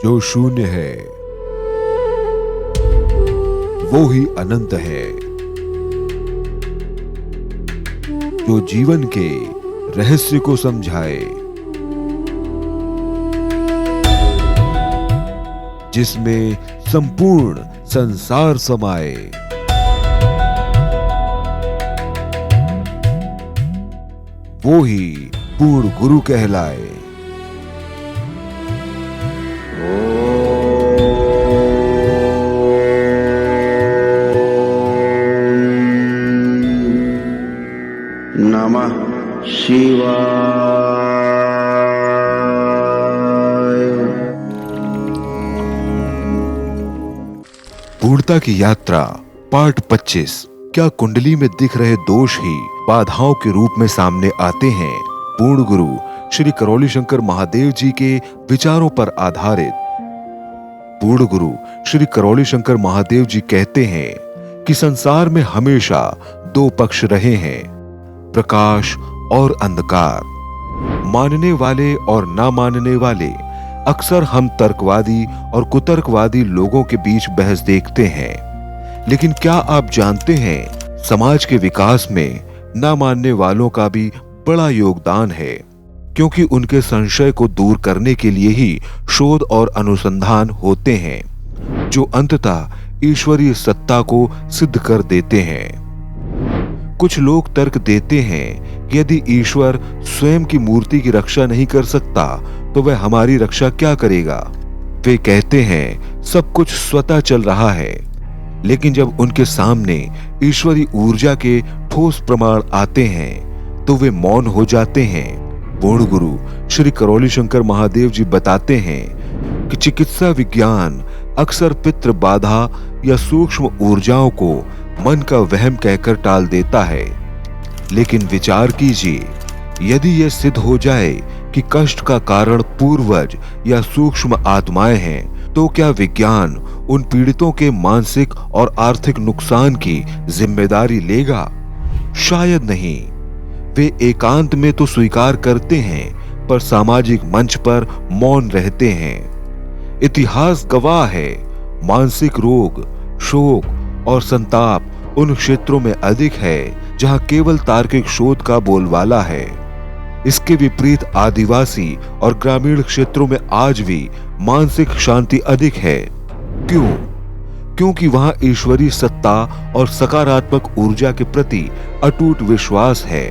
जो शून्य है वो ही अनंत है। जो जीवन के रहस्य को समझाए, जिसमें संपूर्ण संसार समाए, वो ही पूर्ण गुरु कहलाए। नमः शिवाय। पूर्णता की यात्रा पार्ट 25। क्या कुंडली में दिख रहे दोष ही बाधाओं के रूप में सामने आते हैं? पूर्ण गुरु श्री करौली शंकर महादेव जी के विचारों पर आधारित। पूर्ण गुरु श्री करौली शंकर महादेव जी कहते हैं कि संसार में हमेशा दो पक्ष रहे हैं, प्रकाश और अंधकार। मानने वाले और ना मानने वाले। अक्सर हम तर्कवादी और कुतर्कवादी लोगों के बीच बहस देखते हैं, लेकिन क्या आप जानते हैं समाज के विकास में ना मानने वालों का भी बड़ा योगदान है, क्योंकि उनके संशय को दूर करने के लिए ही शोध और अनुसंधान होते हैं, जो अंततः ईश्वरीय सत्ता को सिद्ध कर देते हैं। कुछ लोग तर्क देते हैं कि यदि ईश्वर स्वयं की मूर्ति की रक्षा नहीं कर सकता तो वह हमारी रक्षा क्या करेगा। वे कहते हैं सब कुछ स्वतः चल रहा है, लेकिन जब उनके सामने ईश्वरी ऊर्जा के ठोस प्रमाण आते हैं तो वे मौन हो जाते हैं। पूर्ण गुरु श्री करौली शंकर महादेव जी बताते हैं कि चिकित्सा विज्ञान अक्सर पितृ बाधा या सूक्ष्म ऊर्जाओं को मन का वहम कहकर टाल देता है, लेकिन विचार कीजिए, यदि यह सिद्ध हो जाए कि कष्ट का कारण पूर्वज या सूक्ष्म आत्माएं हैं, तो क्या विज्ञान उन पीड़ितों के मानसिक और आर्थिक नुकसान की जिम्मेदारी लेगा? शायद नहीं। वे एकांत में तो स्वीकार करते हैं, पर सामाजिक मंच पर मौन रहते हैं। इतिहास गवाह है, मानसिक रोग, शोक और संताप उन क्षेत्रों में अधिक है जहां केवल तार्किक शोध का बोलबाला है। इसके विपरीत आदिवासी और ग्रामीण क्षेत्रों में आज भी मानसिक शांति अधिक है। क्यों? क्योंकि वहां ईश्वरीय सत्ता और सकारात्मक ऊर्जा के प्रति अटूट विश्वास है।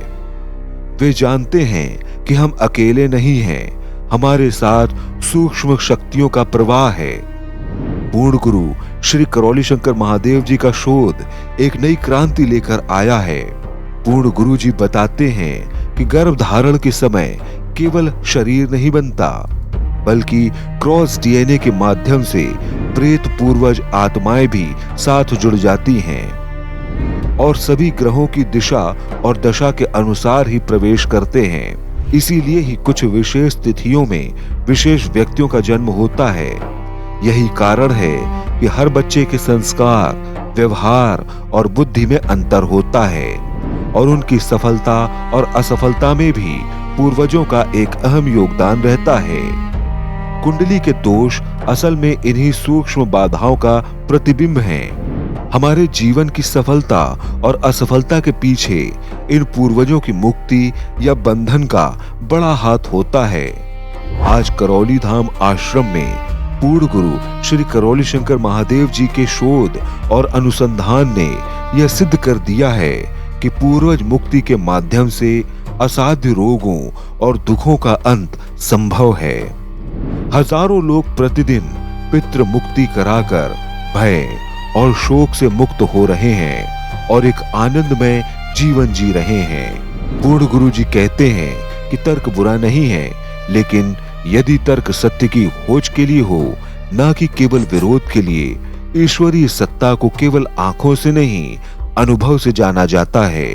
वे जानते हैं कि हम अकेले नहीं हैं, हमारे साथ सूक्ष्म शक्तियों का प्रवाह है। पूर्ण गुरु श्री करौली शंकर महादेव जी का शोध एक नई क्रांति लेकर आया है। पूर्ण गुरु जी बताते हैं कि गर्भ धारण के समय केवल शरीर नहीं बनता, बल्कि क्रॉस डीएनए के माध्यम से प्रेत पूर्वज आत्माएं भी साथ जुड़ जाती हैं और सभी ग्रहों की दिशा और दशा के अनुसार ही प्रवेश करते हैं। इसीलिए ही कुछ विशेष तिथियों में विशेष व्यक्तियों का जन्म होता है। यही कारण है कि हर बच्चे के संस्कार, व्यवहार और बुद्धि में अंतर होता है और उनकी सफलता और असफलता में भी पूर्वजों का एक अहम योगदान रहता है। कुंडली के दोष असल में इन्हीं सूक्ष्म बाधाओं का प्रतिबिंब हैं। हमारे जीवन की सफलता और असफलता के पीछे इन पूर्वजों की मुक्ति या बंधन का बड़ा हाथ होता है। आज करौली धाम आश्रम में पूर्ण गुरु श्री करौली शंकर महादेव जी के शोध और अनुसंधान ने यह सिद्ध कर दिया है कि पूर्वज मुक्ति के माध्यम से असाध्य रोगों और दुखों का अंत संभव है। हजारों लोग प्रतिदिन पितृ मुक्ति कराकर भय और शोक से मुक्त हो रहे हैं और एक आनंदमय जीवन जी रहे हैं। पूर्ण गुरु जी कहते हैं कि तर्क बुरा नहीं है, लेकिन यदि तर्क सत्य की खोज के लिए हो, ना कि केवल विरोध के लिए, ईश्वरीय सत्ता को केवल आंखों से नहीं, अनुभव से जाना जाता है।